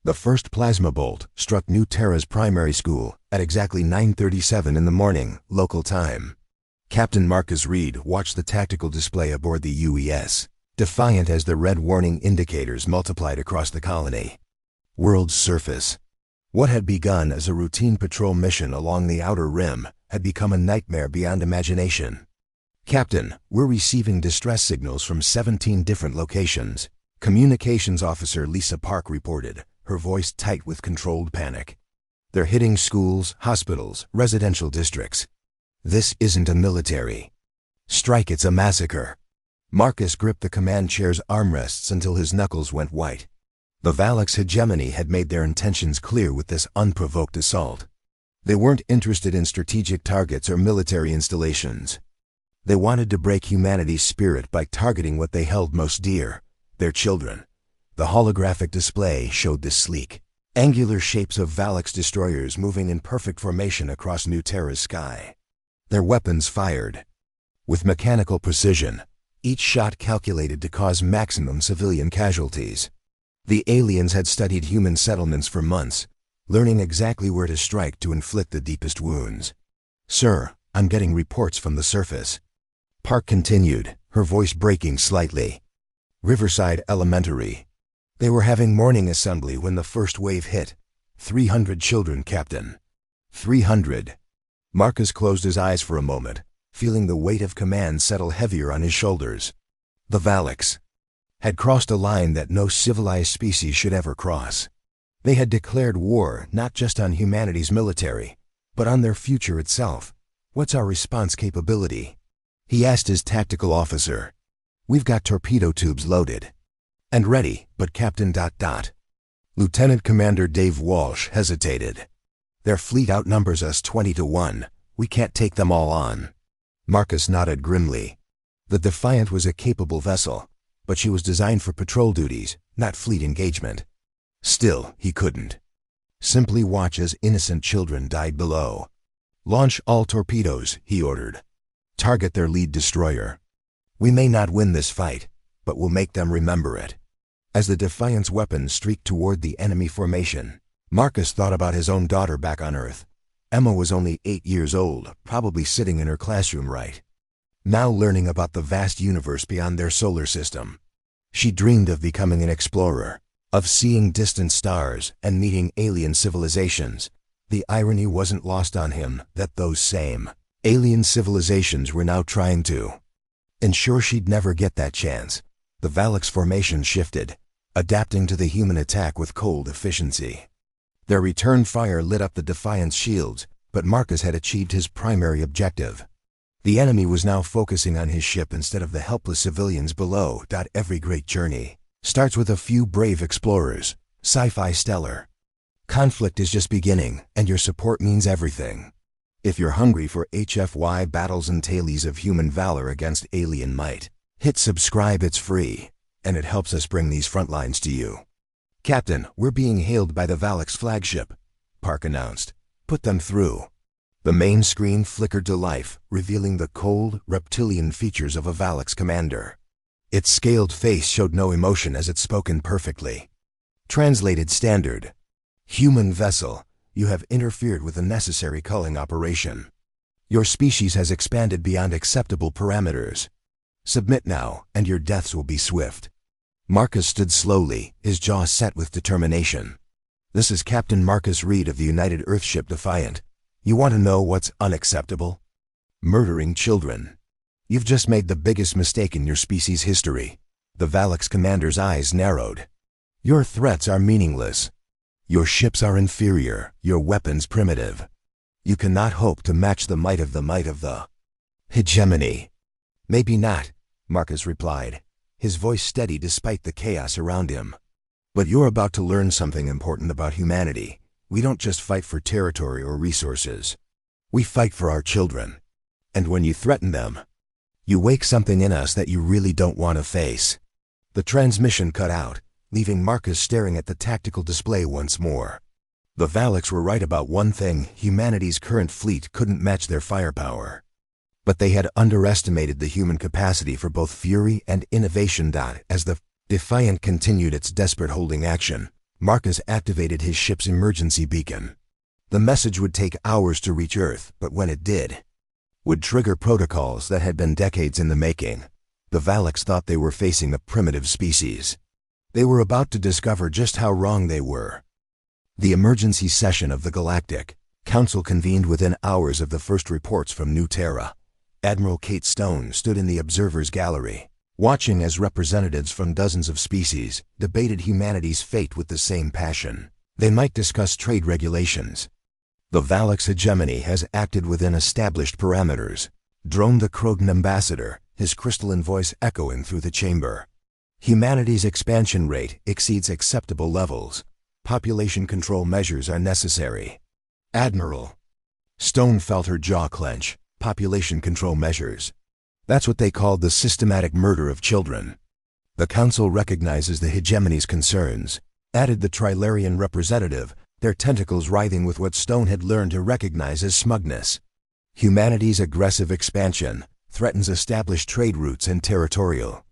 The first plasma bolt struck New Terra's primary school at exactly 9:37 in the morning, local time. Captain Marcus Reed watched the tactical display aboard the UES, defiant as the red warning indicators multiplied across the colony. World's surface. What had begun as a routine patrol mission along the outer rim had become a nightmare beyond imagination. "Captain, we're receiving distress signals from 17 different locations," Communications Officer Lisa Park reported, her voice tight with controlled panic. "They're hitting schools, hospitals, residential districts. This isn't a military strike, it's a massacre." Marcus gripped the command chair's armrests until his knuckles went white. The Valak's hegemony had made their intentions clear with this unprovoked assault. They weren't interested in strategic targets or military installations. They wanted to break humanity's spirit by targeting what they held most dear, their children. The holographic display showed the sleek, angular shapes of Valak's destroyers moving in perfect formation across New Terra's sky. Their weapons fired with mechanical precision, each shot calculated to cause maximum civilian casualties. The aliens had studied human settlements for months, learning exactly where to strike to inflict the deepest wounds. "Sir, I'm getting reports from the surface," Park continued, her voice breaking slightly. "Riverside Elementary. They were having morning assembly when the first wave hit. 300 children, Captain. 300. Marcus closed his eyes for a moment, feeling the weight of command settle heavier on his shoulders. The Valaks had crossed a line that no civilized species should ever cross. They had declared war not just on humanity's military, but on their future itself. "What's our response capability?" he asked his tactical officer. "We've got torpedo tubes loaded and ready, but Captain ... Lieutenant Commander Dave Walsh hesitated. "Their fleet outnumbers us 20-1. We can't take them all on." Marcus nodded grimly. The Defiant was a capable vessel, but she was designed for patrol duties, not fleet engagement. Still, he couldn't simply watch as innocent children died below. "Launch all torpedoes," he ordered. "Target their lead destroyer. We may not win this fight, but we'll make them remember it." As the Defiant's weapons streaked toward the enemy formation, Marcus thought about his own daughter back on Earth. Emma was only 8 years old, probably sitting in her classroom now learning about the vast universe beyond their solar system. She dreamed of becoming an explorer, of seeing distant stars and meeting alien civilizations. The irony wasn't lost on him that those same alien civilizations were now trying to ensure she'd never get that chance. The Valak's formation shifted, adapting to the human attack with cold efficiency. Their return fire lit up the Defiant's shields, but Marcus had achieved his primary objective. The enemy was now focusing on his ship instead of the helpless civilians below. "Every great journey starts with a few brave explorers. Sci-fi Stellar. Conflict is just beginning, and your support means everything. If you're hungry for HFY battles and tales of human valor against alien might, hit subscribe, it's free, and it helps us bring these front lines to you." "Captain, we're being hailed by the Valak's flagship," Park announced. "Put them through." The main screen flickered to life, revealing the cold, reptilian features of a Valak's commander. Its scaled face showed no emotion as it spoke perfectly. Translated standard: "Human vessel, you have interfered with a necessary culling operation. Your species has expanded beyond acceptable parameters. Submit now, and your deaths will be swift." Marcus stood slowly, his jaw set with determination. "This is Captain Marcus Reed of the United Earthship Defiant. You want to know what's unacceptable? Murdering children. You've just made the biggest mistake in your species' history." The Valak's commander's eyes narrowed. "Your threats are meaningless. Your ships are inferior, your weapons primitive. You cannot hope to match the might of the hegemony." "Maybe not," Marcus replied, his voice steady despite the chaos around him. "But you're about to learn something important about humanity. We don't just fight for territory or resources. We fight for our children. And when you threaten them, you wake something in us that you really don't want to face." The transmission cut out, leaving Marcus staring at the tactical display once more. The Valaks were right about one thing: humanity's current fleet couldn't match their firepower. But they had underestimated the human capacity for both fury and innovation. As the Defiant continued its desperate holding action, Marcus activated his ship's emergency beacon. The message would take hours to reach Earth, but when it did, would trigger protocols that had been decades in the making. The Valaks thought they were facing a primitive species. They were about to discover just how wrong they were. The emergency session of the Galactic Council convened within hours of the first reports from New Terra. Admiral Kate Stone stood in the observer's gallery, watching as representatives from dozens of species debated humanity's fate with the same passion. They might discuss trade regulations. The Valak's hegemony has acted within established parameters, droned the Krogan ambassador, his crystalline voice echoing through the chamber. Humanity's expansion rate exceeds acceptable levels. Population control measures are necessary. Admiral. Stone felt her jaw clench. Population control measures. That's what they called the systematic murder of children. The Council recognizes the hegemony's concerns, added the Trilarian representative, their tentacles writhing with what Stone had learned to recognize as smugness. Humanity's aggressive expansion threatens established trade routes and territorial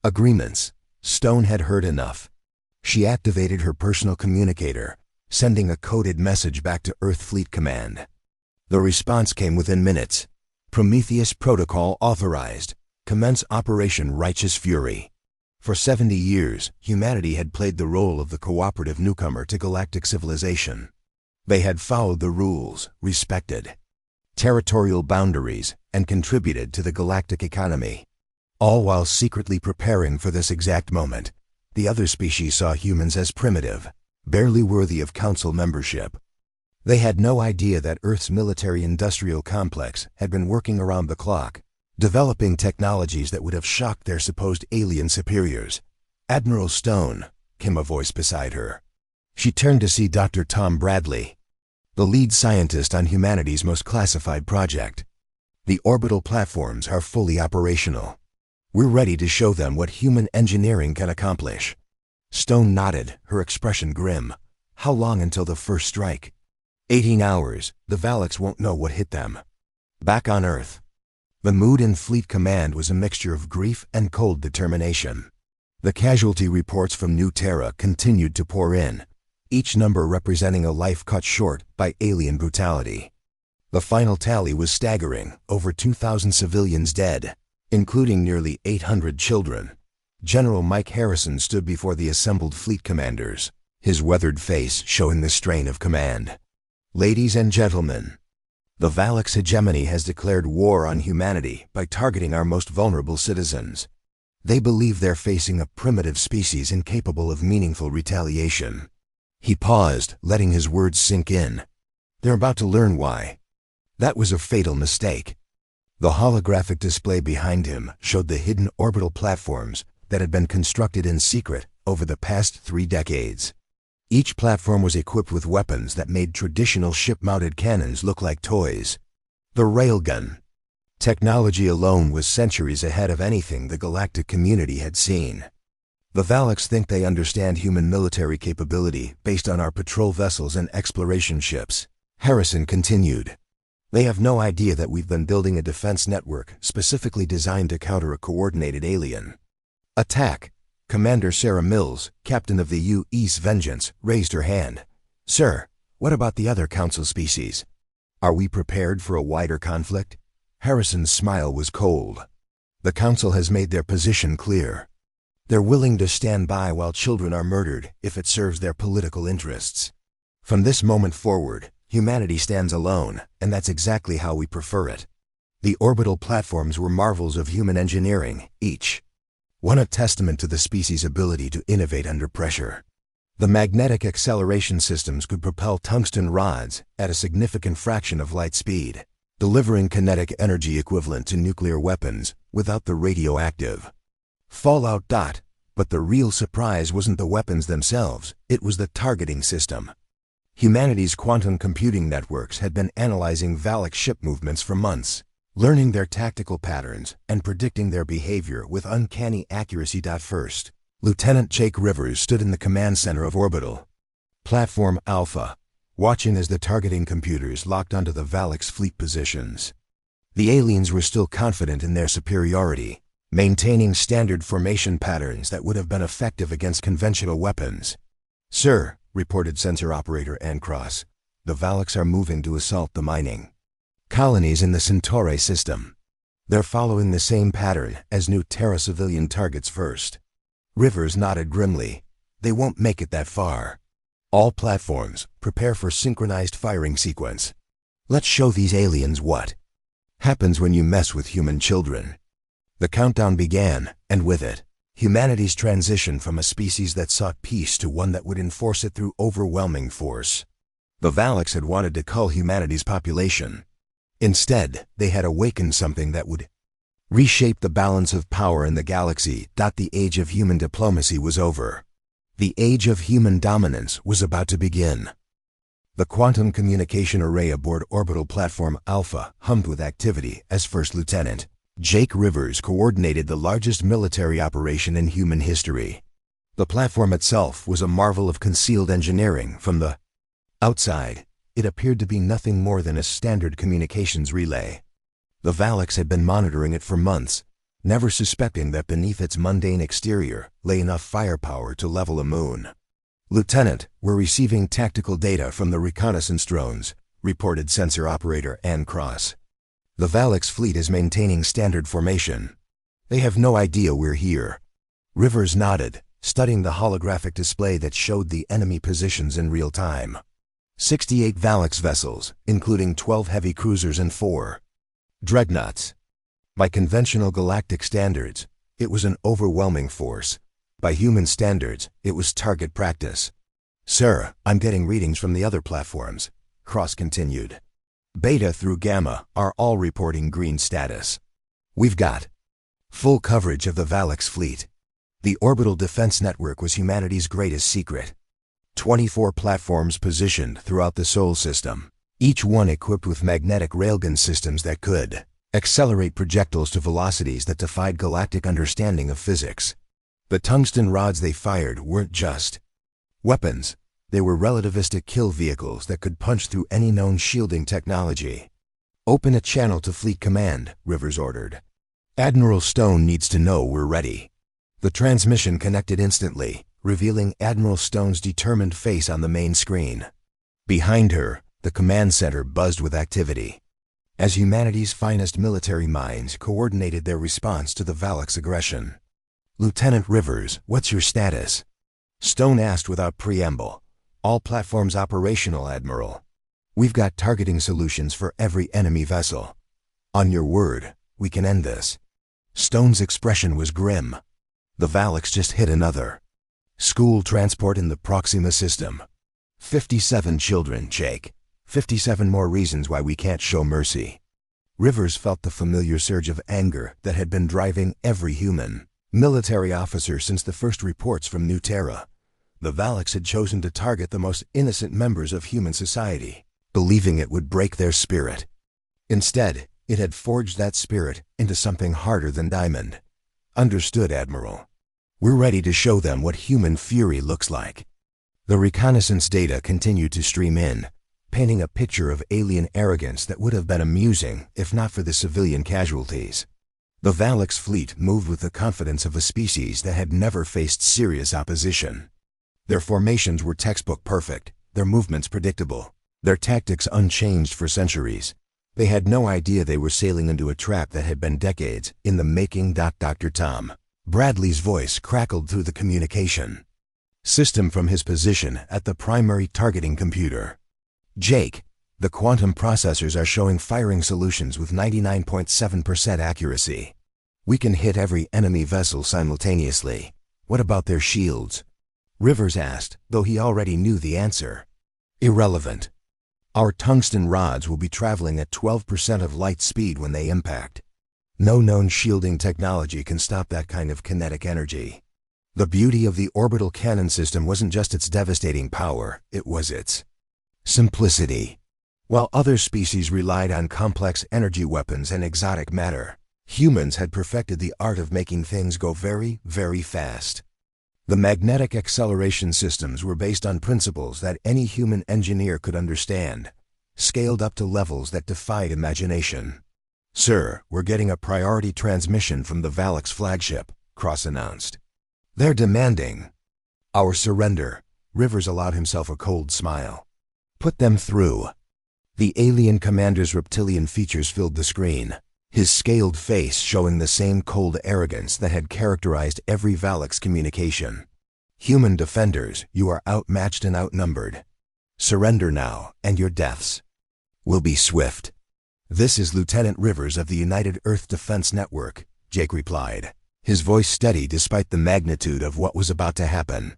agreements. Stone had heard enough. She activated her personal communicator, sending a coded message back to Earth Fleet Command. The response came within minutes. Prometheus Protocol authorized. Commence Operation Righteous Fury. For 70 years, humanity had played the role of the cooperative newcomer to galactic civilization. They had followed the rules, respected territorial boundaries, and contributed to the galactic economy. All while secretly preparing for this exact moment. The other species saw humans as primitive, barely worthy of Council membership. They had no idea that Earth's military-industrial complex had been working around the clock, developing technologies that would have shocked their supposed alien superiors. Admiral Stone, came a voice beside her. She turned to see Dr. Tom Bradley, the lead scientist on humanity's most classified project. The orbital platforms are fully operational. We're ready to show them what human engineering can accomplish. Stone nodded, her expression grim. How long until the first strike? 18 hours. The Valaks won't know what hit them. Back on Earth. The mood in Fleet Command was a mixture of grief and cold determination. The casualty reports from New Terra continued to pour in, each number representing a life cut short by alien brutality. The final tally was staggering, over 2,000 civilians dead, including nearly 800 children. General Mike Harrison stood before the assembled fleet commanders, his weathered face showing the strain of command. Ladies and gentlemen, the Valak's hegemony has declared war on humanity by targeting our most vulnerable citizens. They believe they're facing a primitive species incapable of meaningful retaliation. He paused, letting his words sink in. They're about to learn why. That was a fatal mistake. The holographic display behind him showed the hidden orbital platforms that had been constructed in secret over the past 3 decades. Each platform was equipped with weapons that made traditional ship-mounted cannons look like toys. The railgun. Technology alone was centuries ahead of anything the galactic community had seen. The Valaks think they understand human military capability based on our patrol vessels and exploration ships. Harrison continued. They have no idea that we've been building a defense network specifically designed to counter a coordinated alien attack. Commander Sarah Mills, captain of the U.S. Vengeance, raised her hand. Sir, what about the other Council species? Are we prepared for a wider conflict? Harrison's smile was cold. The Council has made their position clear. They're willing to stand by while children are murdered if it serves their political interests. From this moment forward, humanity stands alone, and that's exactly how we prefer it. The orbital platforms were marvels of human engineering, each one a testament to the species' ability to innovate under pressure. The magnetic acceleration systems could propel tungsten rods at a significant fraction of light speed, delivering kinetic energy equivalent to nuclear weapons without the radioactive fallout. But the real surprise wasn't the weapons themselves, it was the targeting system. Humanity's quantum computing networks had been analyzing Valak ship movements for months, learning their tactical patterns and predicting their behavior with uncanny accuracy. First, Lieutenant Jake Rivers stood in the command center of Orbital, Platform Alpha, watching as the targeting computers locked onto the Valak's fleet positions. The aliens were still confident in their superiority, maintaining standard formation patterns that would have been effective against conventional weapons. Sir, reported sensor operator Cross, the Valaks are moving to assault the mining colonies in the Centauri system. They're following the same pattern as New Terra civilian targets first. Rivers nodded grimly. They won't make it that far. All platforms, prepare for synchronized firing sequence. Let's show these aliens what happens when you mess with human children. The countdown began, and with it, humanity's transition from a species that sought peace to one that would enforce it through overwhelming force. The Valaks had wanted to cull humanity's population. Instead, they had awakened something that would reshape the balance of power in the galaxy. The age of human diplomacy was over. The age of human dominance was about to begin. The quantum communication array aboard Orbital Platform Alpha hummed with activity as First Lieutenant Jake Rivers coordinated the largest military operation in human history. The platform itself was a marvel of concealed engineering. From the outside, it appeared to be nothing more than a standard communications relay. The Valaks had been monitoring it for months, never suspecting that beneath its mundane exterior lay enough firepower to level a moon. Lieutenant, we're receiving tactical data from the reconnaissance drones, reported sensor operator Cross. The Valaks fleet is maintaining standard formation. They have no idea we're here. Rivers nodded, studying the holographic display that showed the enemy positions in real time. 68 Valaks vessels, including 12 heavy cruisers and 4 dreadnoughts. By conventional galactic standards, it was an overwhelming force. By human standards, it was target practice. Sir, I'm getting readings from the other platforms, Cross continued. Beta through Gamma are all reporting green status. We've got full coverage of the Valaks fleet. The orbital defense network was humanity's greatest secret. 24 platforms positioned throughout the Sol system, each one equipped with magnetic railgun systems that could accelerate projectiles to velocities that defied galactic understanding of physics. The tungsten rods they fired weren't just weapons. They were relativistic kill vehicles that could punch through any known shielding technology. Open a channel to Fleet Command, Rivers ordered. Admiral Stone needs to know we're ready. The transmission connected instantly, revealing Admiral Stone's determined face on the main screen. Behind her, the command center buzzed with activity, as humanity's finest military minds coordinated their response to the Valaks' aggression. Lieutenant Rivers, what's your status? Stone asked without preamble. All platforms operational, Admiral. We've got targeting solutions for every enemy vessel. On your word, we can end this. Stone's expression was grim. The Valaks just hit another school transport in the Proxima system. 57 children, Jake. 57 more reasons why we can't show mercy. Rivers felt the familiar surge of anger that had been driving every human military officer since the first reports from New Terra. The Valaks had chosen to target the most innocent members of human society, believing it would break their spirit. Instead, it had forged that spirit into something harder than diamond. Understood, Admiral. We're ready to show them what human fury looks like. The reconnaissance data continued to stream in, painting a picture of alien arrogance that would have been amusing if not for the civilian casualties. The Valaks fleet moved with the confidence of a species that had never faced serious opposition. Their formations were textbook perfect, their movements predictable, their tactics unchanged for centuries. They had no idea they were sailing into a trap that had been decades in the making. Dr. Tom Bradley's voice crackled through the communication system from his position at the primary targeting computer. Jake, the quantum processors are showing firing solutions with 99.7% accuracy. We can hit every enemy vessel simultaneously. What about their shields? Rivers asked, though he already knew the answer. Irrelevant. Our tungsten rods will be traveling at 12% of light speed when they impact. No known shielding technology can stop that kind of kinetic energy. The beauty of the orbital cannon system wasn't just its devastating power, it was its simplicity. While other species relied on complex energy weapons and exotic matter, humans had perfected the art of making things go very, very fast. The magnetic acceleration systems were based on principles that any human engineer could understand, scaled up to levels that defied imagination. Sir, we're getting a priority transmission from the Valaks flagship, Cross announced. They're demanding our surrender. Rivers allowed himself a cold smile. Put them through. The alien commander's reptilian features filled the screen, his scaled face showing the same cold arrogance that had characterized every Valak's communication. Human defenders, you are outmatched and outnumbered. Surrender now, and your deaths will be swift. This is Lieutenant Rivers of the United Earth Defense Network, Jake replied, his voice steady despite the magnitude of what was about to happen.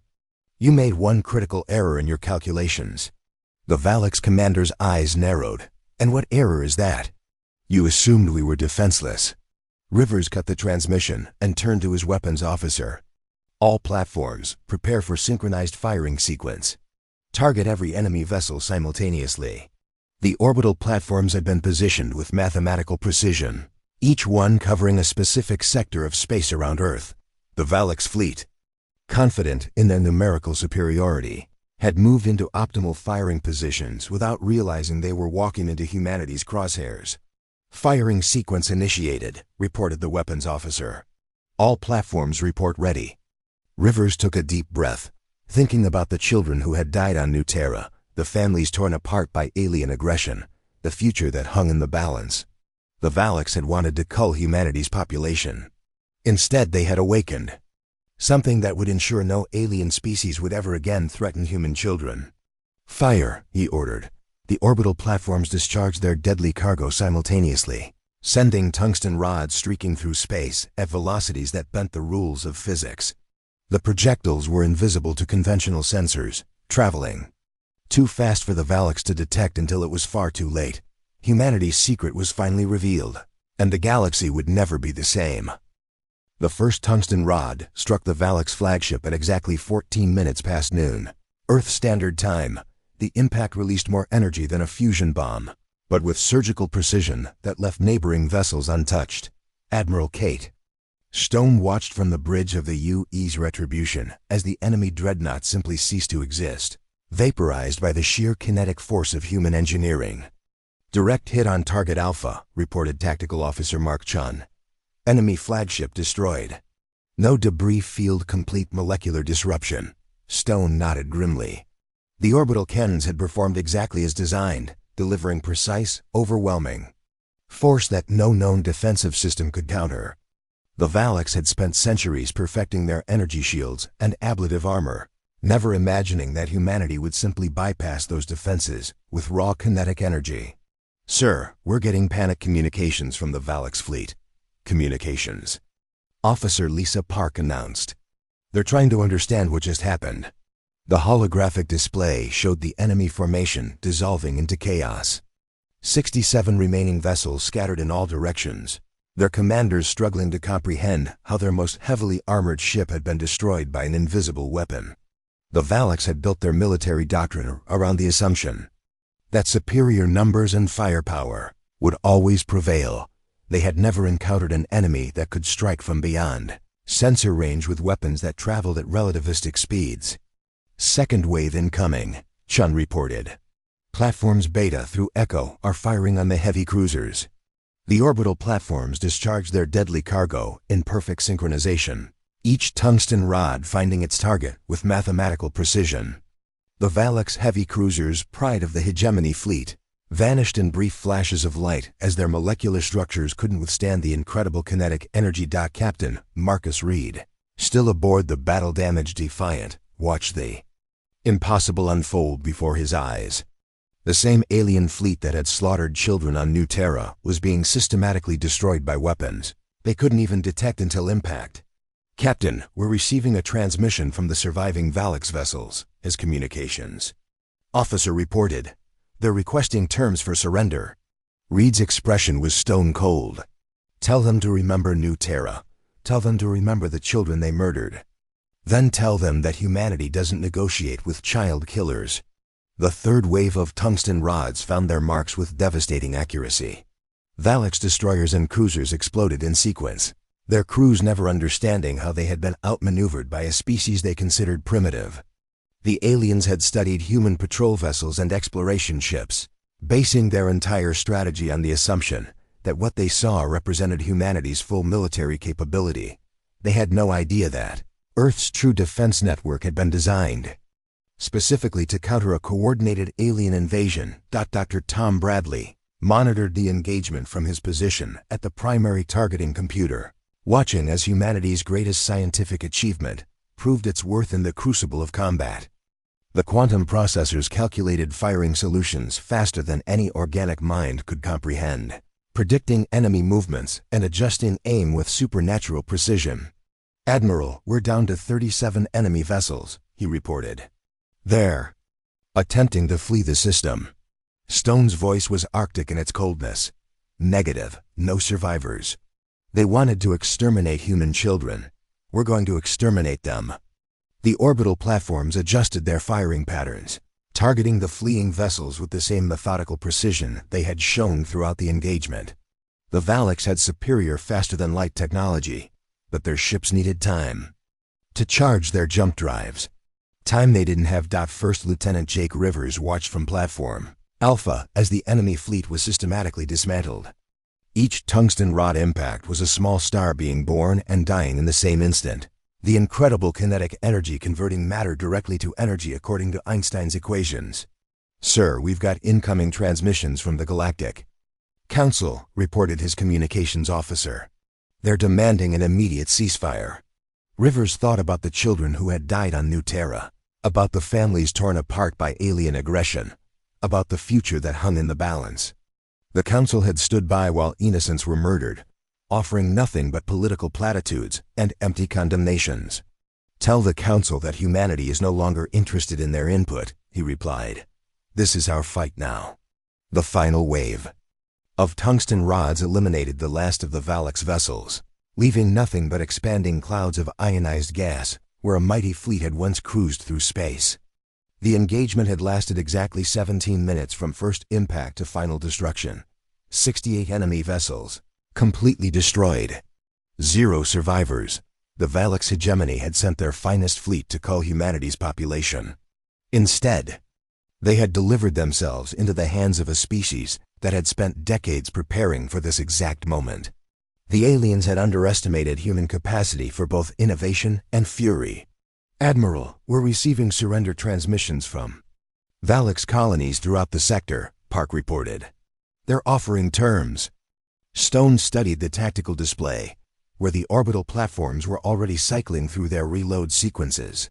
You made one critical error in your calculations. The Valak's commander's eyes narrowed. And what error is that? You assumed we were defenseless. Rivers cut the transmission and turned to his weapons officer. All platforms, prepare for synchronized firing sequence. Target every enemy vessel simultaneously. The orbital platforms had been positioned with mathematical precision, each one covering a specific sector of space around Earth. The Valak's fleet, confident in their numerical superiority, had moved into optimal firing positions without realizing they were walking into humanity's crosshairs. Firing sequence initiated, reported the weapons officer. All platforms report ready. Rivers took a deep breath, thinking about the children who had died on New Terra, the families torn apart by alien aggression, the future that hung in the balance. The Valaks had wanted to cull humanity's population. Instead, they had awakened. Something that would ensure no alien species would ever again threaten human children. Fire, he ordered. The orbital platforms discharged their deadly cargo simultaneously, sending tungsten rods streaking through space at velocities that bent the rules of physics. The projectiles were invisible to conventional sensors, traveling too fast for the Valaks to detect until it was far too late. Humanity's secret was finally revealed, and the galaxy would never be the same. The first tungsten rod struck the Valak's flagship at exactly 14 minutes past noon, Earth Standard Time. The impact released more energy than a fusion bomb, but with surgical precision that left neighboring vessels untouched. Admiral Kate Stone watched from the bridge of the UE's Retribution as the enemy dreadnought simply ceased to exist, vaporized by the sheer kinetic force of human engineering. Direct hit on target Alpha, reported Tactical Officer Mark Chun. Enemy flagship destroyed. No debris field, complete molecular disruption. Stone nodded grimly. The orbital cannons had performed exactly as designed, delivering precise, overwhelming force that no known defensive system could counter. The Valaks had spent centuries perfecting their energy shields and ablative armor, never imagining that humanity would simply bypass those defenses with raw kinetic energy. Sir, we're getting panic communications from the Valak's fleet. Communications. Officer Lisa Park announced. They're trying to understand what just happened. The holographic display showed the enemy formation dissolving into chaos. 67 remaining vessels scattered in all directions, their commanders struggling to comprehend how their most heavily armored ship had been destroyed by an invisible weapon. The Valaks had built their military doctrine around the assumption that superior numbers and firepower would always prevail. They had never encountered an enemy that could strike from beyond sensor range with weapons that traveled at relativistic speeds. Second wave incoming, Chun reported. Platforms Beta through Echo are firing on the heavy cruisers. The orbital platforms discharged their deadly cargo in perfect synchronization, each tungsten rod finding its target with mathematical precision. The Valak's heavy cruisers, pride of the hegemony fleet, vanished in brief flashes of light as their molecular structures couldn't withstand the incredible kinetic energy. Captain Marcus Reed, still aboard the battle-damaged Defiant, watched the impossible unfold before his eyes. The same alien fleet that had slaughtered children on New Terra was being systematically destroyed by weapons they couldn't even detect until impact. Captain, we're receiving a transmission from the surviving Valak's vessels, his communications officer reported. They're requesting terms for surrender. Reed's expression was stone cold. Tell them to remember New Terra. Tell them to remember the children they murdered. Then tell them that humanity doesn't negotiate with child killers. The third wave of tungsten rods found their marks with devastating accuracy. Valak's destroyers and cruisers exploded in sequence, their crews never understanding how they had been outmaneuvered by a species they considered primitive. The aliens had studied human patrol vessels and exploration ships, basing their entire strategy on the assumption that what they saw represented humanity's full military capability. They had no idea that Earth's true defense network had been designed specifically to counter a coordinated alien invasion. Dr. Tom Bradley monitored the engagement from his position at the primary targeting computer, watching as humanity's greatest scientific achievement proved its worth in the crucible of combat. The quantum processors calculated firing solutions faster than any organic mind could comprehend, predicting enemy movements and adjusting aim with supernatural precision. "Admiral, we're down to 37 enemy vessels," he reported. "They're attempting to flee the system." Stone's voice was arctic in its coldness. "Negative, no survivors. They wanted to exterminate human children. We're going to exterminate them." The orbital platforms adjusted their firing patterns, targeting the fleeing vessels with the same methodical precision they had shown throughout the engagement. The Valaks had superior faster-than-light technology, but their ships needed time to charge their jump drives. Time they didn't have. First Lieutenant Jake Rivers watched from Platform Alpha as the enemy fleet was systematically dismantled. Each tungsten rod impact was a small star being born and dying in the same instant. The incredible kinetic energy converting matter directly to energy according to Einstein's equations. "Sir, we've got incoming transmissions from the Galactic Council," reported his communications officer. "They're demanding an immediate ceasefire." Rivers thought about the children who had died on New Terra, about the families torn apart by alien aggression, about the future that hung in the balance. The Council had stood by while innocents were murdered, offering nothing but political platitudes and empty condemnations. "Tell the Council that humanity is no longer interested in their input," he replied. "This is our fight now." The final wave of tungsten rods eliminated the last of the Valaks vessels, leaving nothing but expanding clouds of ionized gas where a mighty fleet had once cruised through space. The engagement had lasted exactly 17 minutes from first impact to final destruction. 68 enemy vessels completely destroyed. 0 survivors. The Valaks hegemony had sent their finest fleet to cull humanity's population. Instead, they had delivered themselves into the hands of a species that had spent decades preparing for this exact moment. The aliens had underestimated human capacity for both innovation and fury. "Admiral, we're receiving surrender transmissions from Valaks colonies throughout the sector," Park reported. "They're offering terms." Stone studied the tactical display, where the orbital platforms were already cycling through their reload sequences.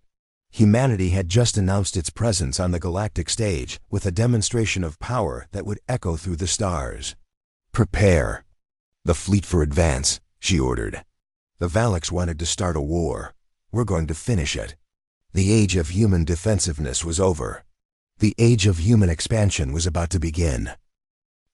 Humanity had just announced its presence on the galactic stage with a demonstration of power that would echo through the stars. "Prepare the fleet for advance," she ordered. "The Valaks wanted to start a war. We're going to finish it." The age of human defensiveness was over. The age of human expansion was about to begin.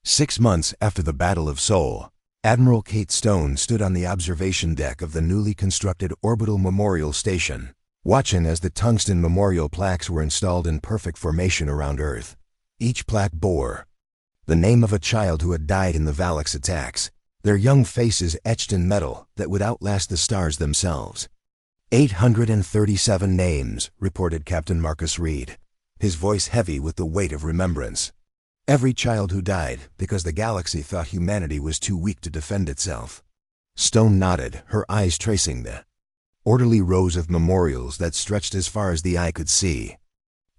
6 months after the Battle of Sol, Admiral Kate Stone stood on the observation deck of the newly constructed Orbital Memorial Station, watching as the tungsten memorial plaques were installed in perfect formation around Earth. Each plaque bore the name of a child who had died in the Valaks attacks, their young faces etched in metal that would outlast the stars themselves. 837 names, reported Captain Marcus Reed, his voice heavy with the weight of remembrance. Every child who died because the galaxy thought humanity was too weak to defend itself. Stone nodded, her eyes tracing the orderly rows of memorials that stretched as far as the eye could see.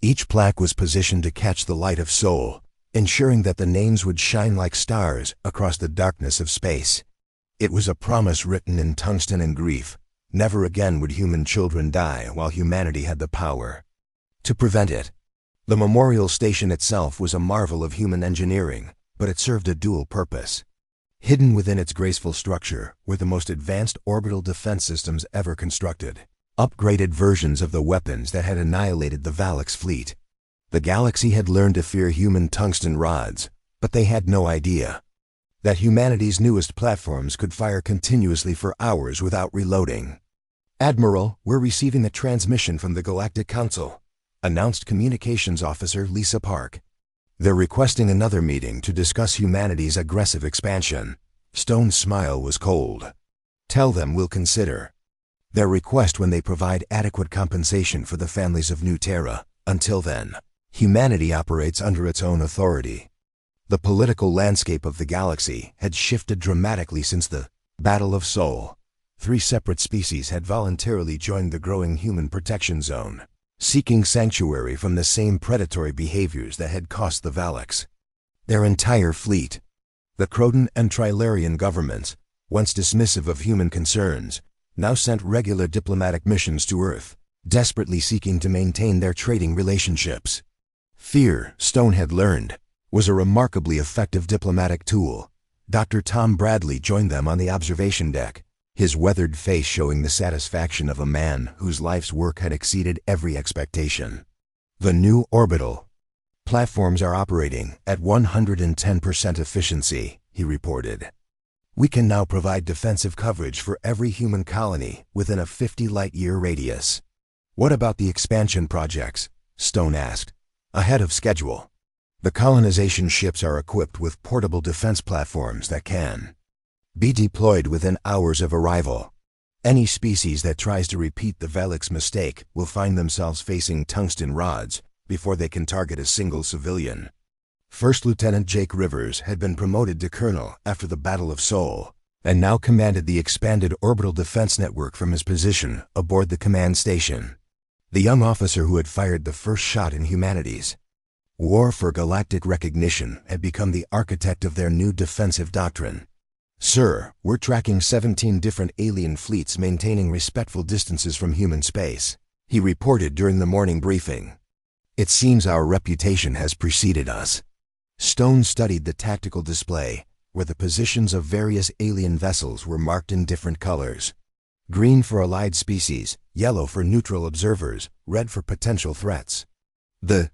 Each plaque was positioned to catch the light of Sol, ensuring that the names would shine like stars across the darkness of space. It was a promise written in tungsten and grief. Never again would human children die while humanity had the power to prevent it. The memorial station itself was a marvel of human engineering, but it served a dual purpose. Hidden within its graceful structure were the most advanced orbital defense systems ever constructed, upgraded versions of the weapons that had annihilated the Valaks fleet. The galaxy had learned to fear human tungsten rods, but they had no idea that humanity's newest platforms could fire continuously for hours without reloading. "Admiral, we're receiving a transmission from the Galactic Council," announced Communications Officer Lisa Park. "They're requesting another meeting to discuss humanity's aggressive expansion." Stone's smile was cold. "Tell them we'll consider their request when they provide adequate compensation for the families of New Terra. Until then, humanity operates under its own authority." The political landscape of the galaxy had shifted dramatically since the Battle of Sol. 3 separate species had voluntarily joined the growing human protection zone. seeking sanctuary from the same predatory behaviors that had cost the Valaks their entire fleet. The Croton and Trilarian governments, once dismissive of human concerns, now sent regular diplomatic missions to Earth, desperately seeking to maintain their trading relationships. Fear, Stone had learned, was a remarkably effective diplomatic tool. Dr. Tom Bradley joined them on the observation deck, his weathered face showing the satisfaction of a man whose life's work had exceeded every expectation. The new Orbital platforms are operating at 110% efficiency, he reported. We can now provide defensive coverage for every human colony within a 50 light-year radius. What about the expansion projects? Stone asked. Ahead of schedule. The colonization ships are equipped with portable defense platforms that can be deployed within hours of arrival. Any species that tries to repeat the Valak's mistake will find themselves facing tungsten rods before they can target a single civilian. First Lieutenant Jake Rivers had been promoted to colonel after the Battle of Seoul, and now commanded the expanded orbital defense network from his position aboard the command station. The young officer who had fired the first shot in humanity's war for galactic recognition had become the architect of their new defensive doctrine. Sir, we're tracking 17 different alien fleets maintaining respectful distances from human space, he reported during the morning briefing. It seems our reputation has preceded us. Stone studied the tactical display, where the positions of various alien vessels were marked in different colors. Green for allied species, yellow for neutral observers, red for potential threats. The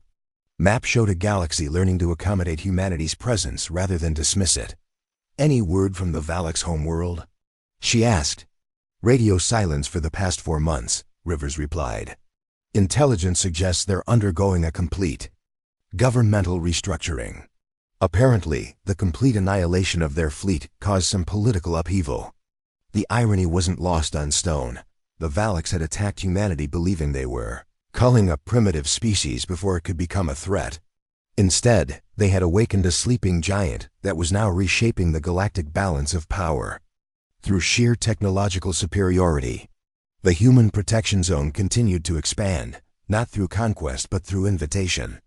map showed a galaxy learning to accommodate humanity's presence rather than dismiss it. Any word from the Valak's homeworld? She asked. Radio silence for the past 4 months, Rivers replied. Intelligence suggests they're undergoing a complete governmental restructuring. Apparently, the complete annihilation of their fleet caused some political upheaval. The irony wasn't lost on Stone. The Valaks had attacked humanity believing they were culling a primitive species before it could become a threat. Instead, they had awakened a sleeping giant that was now reshaping the galactic balance of power. Through sheer technological superiority, the human protection zone continued to expand, not through conquest but through invitation.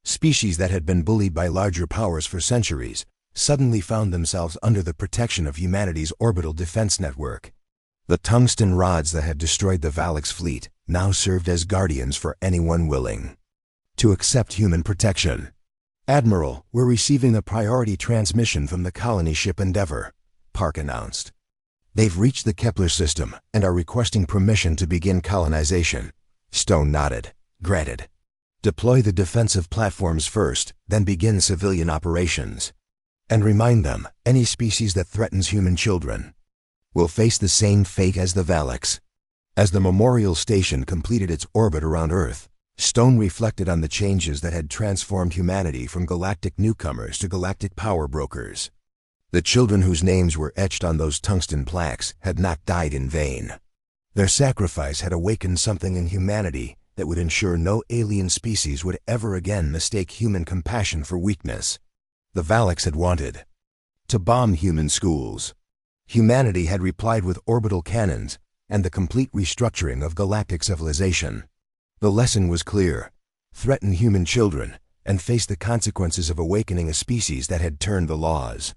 Species that had been bullied by larger powers for centuries suddenly found themselves under the protection of humanity's orbital defense network. The tungsten rods that had destroyed the Valak's fleet now served as guardians for anyone willing to accept human protection. Admiral, we're receiving a priority transmission from the colony ship Endeavor, Park announced. They've reached the Kepler system and are requesting permission to begin colonization. Stone nodded. Granted. Deploy the defensive platforms first, then begin civilian operations. And remind them, any species that threatens human children will face the same fate as the Valaks. As the memorial station completed its orbit around Earth, Stone reflected on the changes that had transformed humanity from galactic newcomers to galactic power brokers. The children whose names were etched on those tungsten plaques had not died in vain. Their sacrifice had awakened something in humanity that would ensure no alien species would ever again mistake human compassion for weakness. The Valaks had wanted to bomb human schools. Humanity had replied with orbital cannons and the complete restructuring of galactic civilization. The lesson was clear. Threaten human children and face the consequences of awakening a species that had turned the laws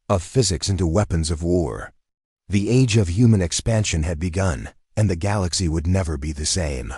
of physics into weapons of war. The age of human expansion had begun, and the galaxy would never be the same.